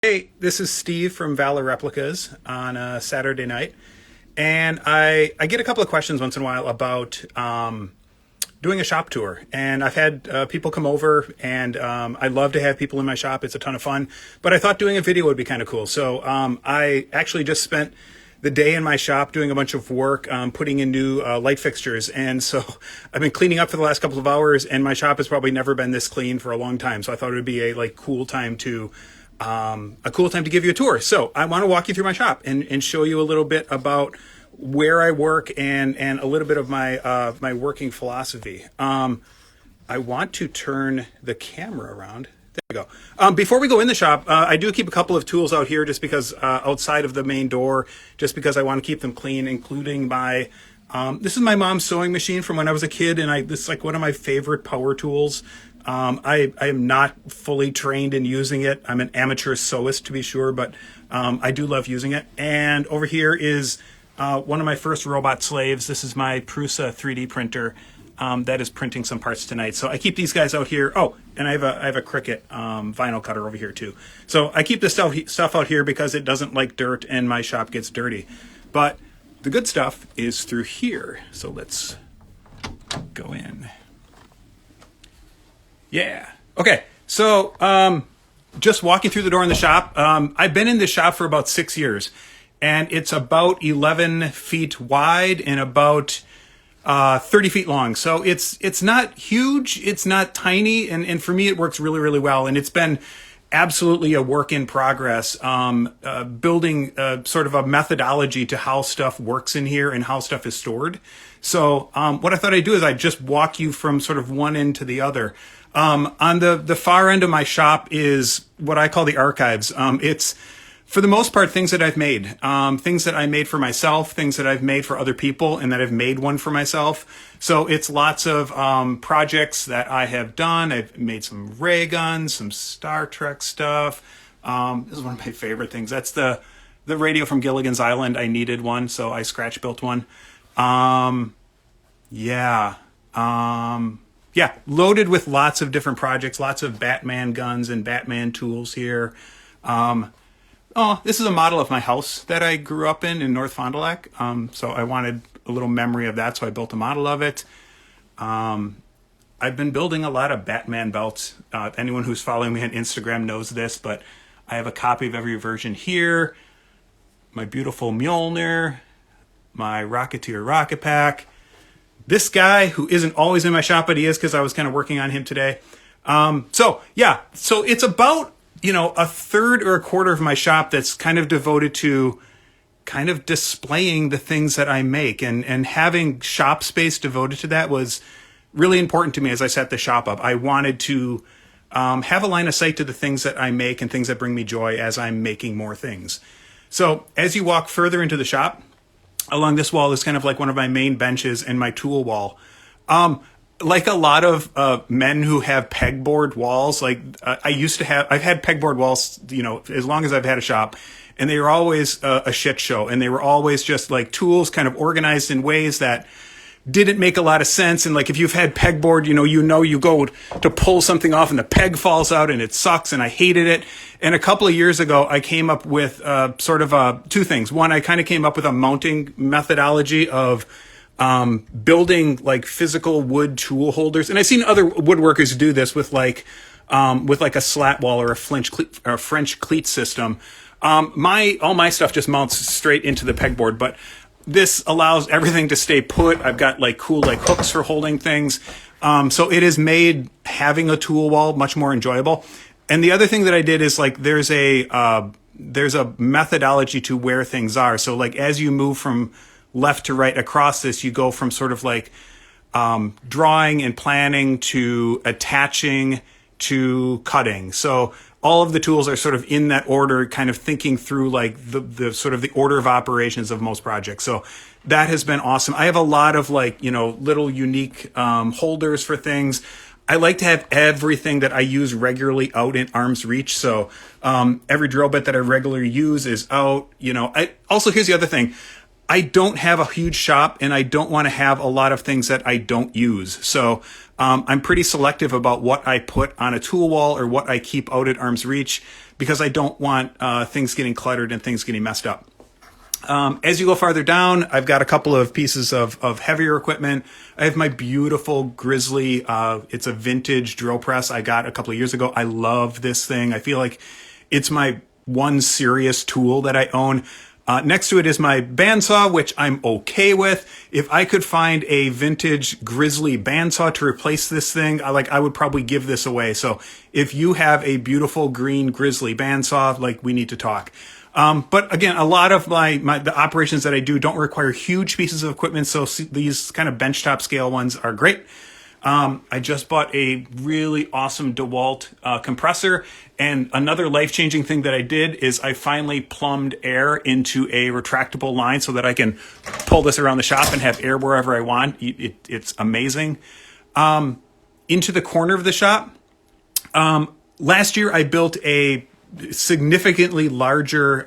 Hey, this is Steve from Valor Replicas on a Saturday night. And I get a couple of questions once in a while about doing a shop tour. And I've had people come over, and I love to have people in my shop. It's a ton of fun. But I thought doing a video would be kind of cool. So I actually just spent the day in my shop doing a bunch of work, putting in new light fixtures. And so I've been cleaning up for the last couple of hours, and my shop has probably never been this clean for a long time. So I thought it would be a cool time to give you a tour. So I want to walk you through my shop and show you a little bit about where I work and a little bit of my working philosophy. I want to turn the camera around. There we go. Before we go in the shop, I do keep a couple of tools out here just because outside of the main door, just because I want to keep them clean, including my this is my mom's sewing machine from when I was a kid, and this is like one of my favorite power tools. I am not fully trained in using it. I'm an amateur sewist, to be sure, but I do love using it. And over here is one of my first robot slaves. This is my Prusa 3D printer that is printing some parts tonight. So I keep these guys out here. Oh, and I have a Cricut vinyl cutter over here too. So I keep this stuff out here because it doesn't like dirt and my shop gets dirty. But the good stuff is through here. So let's go in. Yeah. Okay. So just walking through the door in the shop. I've been in this shop for about 6 years, and it's about 11 feet wide and about 30 feet long. So it's not huge. It's not tiny. And for me, it works really, really well. And it's been absolutely a work in progress, building sort of a methodology to how stuff works in here and how stuff is stored. So what I thought I'd do is I'd just walk you from sort of one end to the other. On the far end of my shop is what I call the archives. It's, for the most part, things that I've made, things that I made for myself, things that I've made for other people, and that I've made one for myself. So it's lots of projects that I have done. I've made some ray guns, some Star Trek stuff. This is one of my favorite things. That's the radio from Gilligan's Island. I needed one, so I scratch built one. Yeah, loaded with lots of different projects, lots of Batman guns and Batman tools here. This is a model of my house that I grew up in North Fond du Lac. So I wanted a little memory of that, so I built a model of it. I've been building a lot of Batman belts. Anyone who's following me on Instagram knows this, but I have a copy of every version here. My beautiful Mjolnir, my Rocketeer rocket pack. This guy, who isn't always in my shop, but he is because I was kind of working on him today. So it's about, a third or a quarter of my shop that's kind of devoted to kind of displaying the things that I make. And having shop space devoted to that was really important to me as I set the shop up. I wanted to have a line of sight to the things that I make and things that bring me joy as I'm making more things. So as you walk further into the shop, along this wall is kind of like one of my main benches and my tool wall. Like a lot of men who have pegboard walls, I've had pegboard walls, as long as I've had a shop, and they were always a shit show. And they were always just like tools kind of organized in ways that didn't make a lot of sense. And like, if you've had pegboard, you go to pull something off and the peg falls out and it sucks, and I hated it. And a couple of years ago, I came up with two things. One, I kind of came up with a mounting methodology of building like physical wood tool holders. And I've seen other woodworkers do this with like a slat wall or a French cleat system. All my stuff just mounts straight into the pegboard, but this allows everything to stay put. I've got like cool like hooks for holding things. So it has made having a tool wall much more enjoyable. And the other thing that I did is like there's a methodology to where things are. So like as you move from left to right across this, you go from sort of like drawing and planning to attaching to cutting. So all of the tools are sort of in that order, kind of thinking through like the sort of the order of operations of most projects. So that has been awesome. I have a lot of like, little unique holders for things. I like to have everything that I use regularly out in arm's reach. So every drill bit that I regularly use is out. Here's the other thing. I don't have a huge shop and I don't want to have a lot of things that I don't use. So I'm pretty selective about what I put on a tool wall or what I keep out at arm's reach because I don't want things getting cluttered and things getting messed up. As you go farther down, I've got a couple of pieces of heavier equipment. I have my beautiful Grizzly. It's a vintage drill press I got a couple of years ago. I love this thing. I feel like it's my one serious tool that I own. Next to it is my bandsaw, which I'm okay with. If I could find a vintage Grizzly bandsaw to replace this thing, I would probably give this away. So if you have a beautiful green Grizzly bandsaw, we need to talk. But again, a lot of the operations that I do don't require huge pieces of equipment. So these kind of benchtop scale ones are great. I just bought a really awesome Dewalt compressor. And another life-changing thing that I did is I finally plumbed air into a retractable line so that I can pull this around the shop and have air wherever I want. It's amazing. Into the corner of the shop, last year I built a significantly larger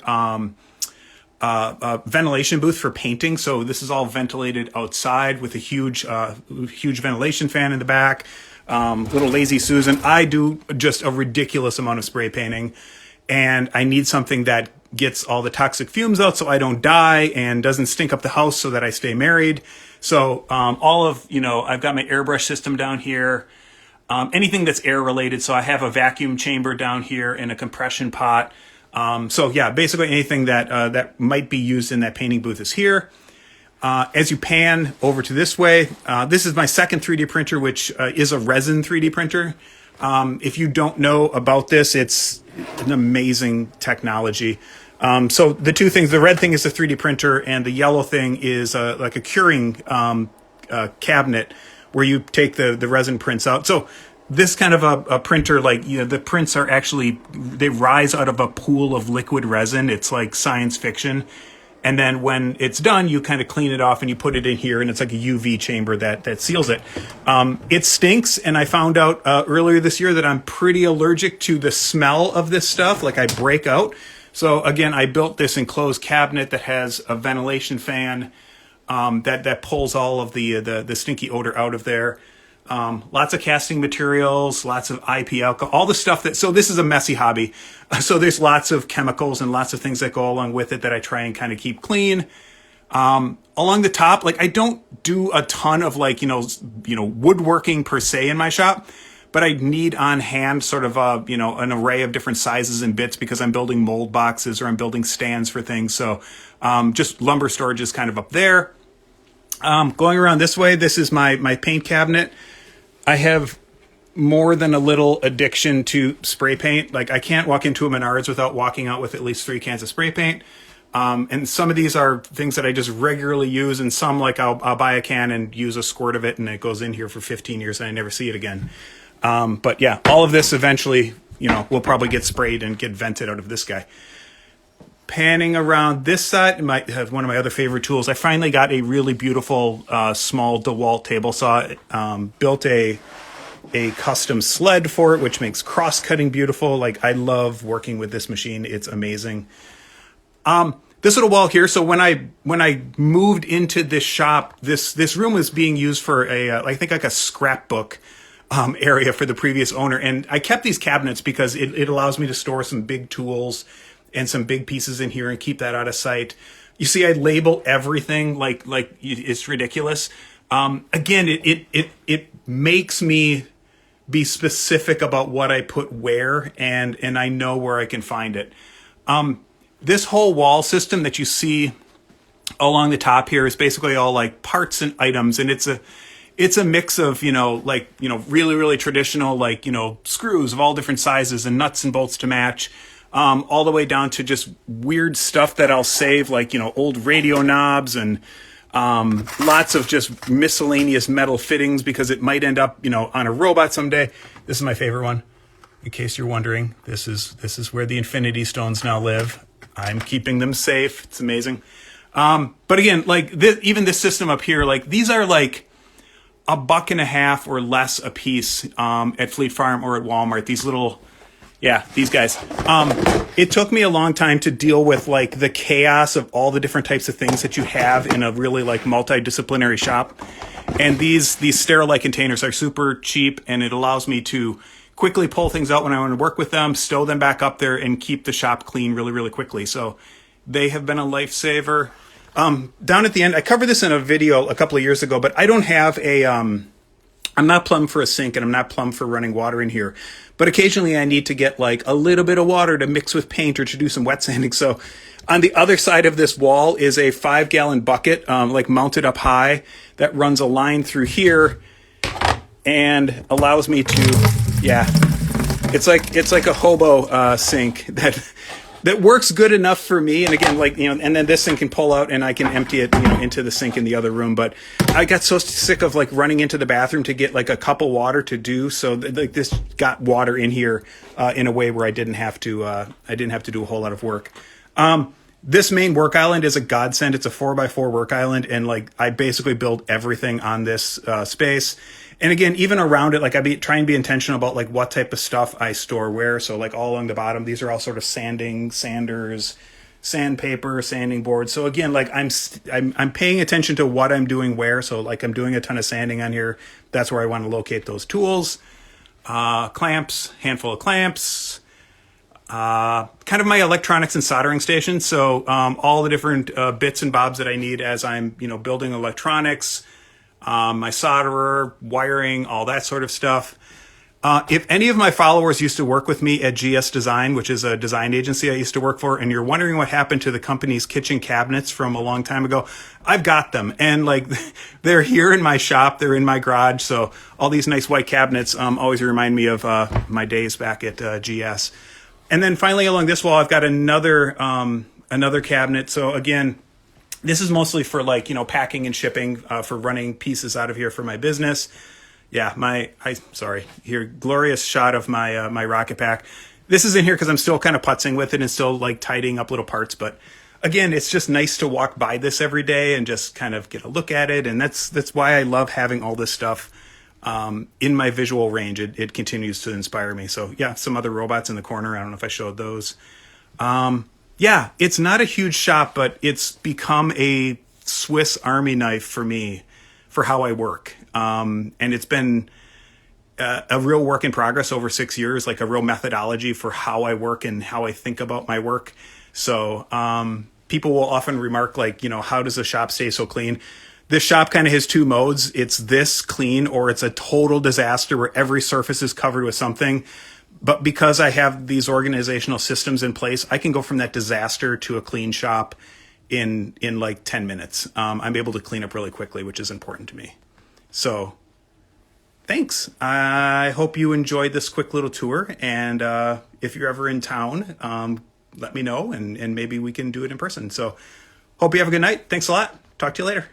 ventilation booth for painting. So this is all ventilated outside with a huge ventilation fan in the back. Little lazy Susan. I do just a ridiculous amount of spray painting, and I need something that gets all the toxic fumes out so I don't die and doesn't stink up the house so that I stay married. So I've got my airbrush system down here. Anything that's air related. So I have a vacuum chamber down here and a compression pot. Basically anything that might be used in that painting booth is here. As you pan over to this way, this is my second 3D printer, which is a resin 3D printer. If you don't know about this, it's an amazing technology. So the two things, the red thing is a 3D printer and the yellow thing is like a curing cabinet where you take the resin prints out. So this kind of a printer, the prints are actually, they rise out of a pool of liquid resin. It's like science fiction. And then when it's done, you kind of clean it off and you put it in here, and it's like a UV chamber that seals it. It stinks, and I found out earlier this year that I'm pretty allergic to the smell of this stuff. I break out. So again, I built this enclosed cabinet that has a ventilation fan that pulls all of the stinky odor out of there. Lots of casting materials, lots of IP alcohol, all the stuff so this is a messy hobby. So there's lots of chemicals and lots of things that go along with it that I try and kind of keep clean. Along the top, I don't do a ton of woodworking per se in my shop, but I need on hand sort of an array of different sizes and bits because I'm building mold boxes or I'm building stands for things. So, just lumber storage is kind of up there. Going around this way, this is my paint cabinet. I have more than a little addiction to spray paint. I can't walk into a Menards without walking out with at least 3 cans of spray paint. And some of these are things that I just regularly use, and some I'll buy a can and use a squirt of it, and it goes in here for 15 years and I never see it again. But yeah, all of this eventually, will probably get sprayed and get vented out of this guy. Panning around this side, have one of my other favorite tools. I finally got a really beautiful small Dewalt table saw. Built a custom sled for it, which makes cross-cutting beautiful. I love working with this machine. It's amazing. This little wall here. So when I moved into this shop, this room was being used for I think a scrapbook area for the previous owner. And I kept these cabinets because it allows me to store some big tools and some big pieces in here and keep that out of sight. You see, I label everything like it's ridiculous. Again, it makes me be specific about what I put where, and I know where I can find it. This whole wall system that you see along the top here is basically all parts and items, and it's a mix of really, really traditional screws of all different sizes and nuts and bolts to match. All the way down to just weird stuff that I'll save, old radio knobs and lots of just miscellaneous metal fittings because it might end up, on a robot someday. This is my favorite one. In case you're wondering, this is where the Infinity Stones now live. I'm keeping them safe. It's amazing. But again, even this system up here, these are $1.50 or less a piece at Fleet Farm or at Walmart. These little Yeah, these guys. It took me a long time to deal with like the chaos of all the different types of things that you have in a really like multidisciplinary shop. And these Sterilite containers are super cheap, and it allows me to quickly pull things out when I want to work with them, stow them back up there, and keep the shop clean really, really quickly. So they have been a lifesaver. Down at the end, I covered this in a video a couple of years ago, but I don't have a, I'm not plumbed for a sink, and I'm not plumbed for running water in here. But occasionally I need to get like a little bit of water to mix with paint or to do some wet sanding. So on the other side of this wall is a 5-gallon bucket, like mounted up high, that runs a line through here and allows me to, yeah, it's like a hobo sink that works good enough for me. And again, like, and then this thing can pull out and I can empty it, into the sink in the other room. But I got so sick of like running into the bathroom to get like a cup of water to do. So like this got water in here in a way where I didn't have to do a whole lot of work. This main work island is a godsend. It's a 4x4 work island. And like, I basically build everything on this space. And again, even around it, like I try and be intentional about like what type of stuff I store where. So like all along the bottom, these are all sort of sanders, sandpaper, sanding boards. So again, like I'm paying attention to what I'm doing where. So like I'm doing a ton of sanding on here. That's where I want to locate those tools. Clamps, handful of clamps. Kind of my electronics and soldering station. So all the different bits and bobs that I need as I'm building electronics. My solderer, wiring, all that sort of stuff. If any of my followers used to work with me at GS Design, which is a design agency I used to work for, and you're wondering what happened to the company's kitchen cabinets from a long time ago, I've got them. And like, they're here in my shop, they're in my garage. So all these nice white cabinets always remind me of my days back at GS. And then finally along this wall, I've got another cabinet. So again, this is mostly for like, packing and shipping, for running pieces out of here for my business. Yeah, here, glorious shot of my rocket pack. This is in here because I'm still kind of putzing with it and still like tidying up little parts. But again, it's just nice to walk by this every day and just kind of get a look at it. And that's why I love having all this stuff in my visual range. It continues to inspire me. So yeah, some other robots in the corner. I don't know if I showed those. Yeah, it's not a huge shop, but it's become a Swiss Army knife for me for how I work. And it's been a real work in progress over 6 years, like a real methodology for how I work and how I think about my work. So people will often remark like, how does a shop stay so clean? This shop kind of has two modes. It's this clean, or it's a total disaster where every surface is covered with something. But because I have these organizational systems in place, I can go from that disaster to a clean shop in like 10 minutes. I'm able to clean up really quickly, which is important to me. So thanks. I hope you enjoyed this quick little tour. And if you're ever in town, let me know and maybe we can do it in person. So hope you have a good night. Thanks a lot. Talk to you later.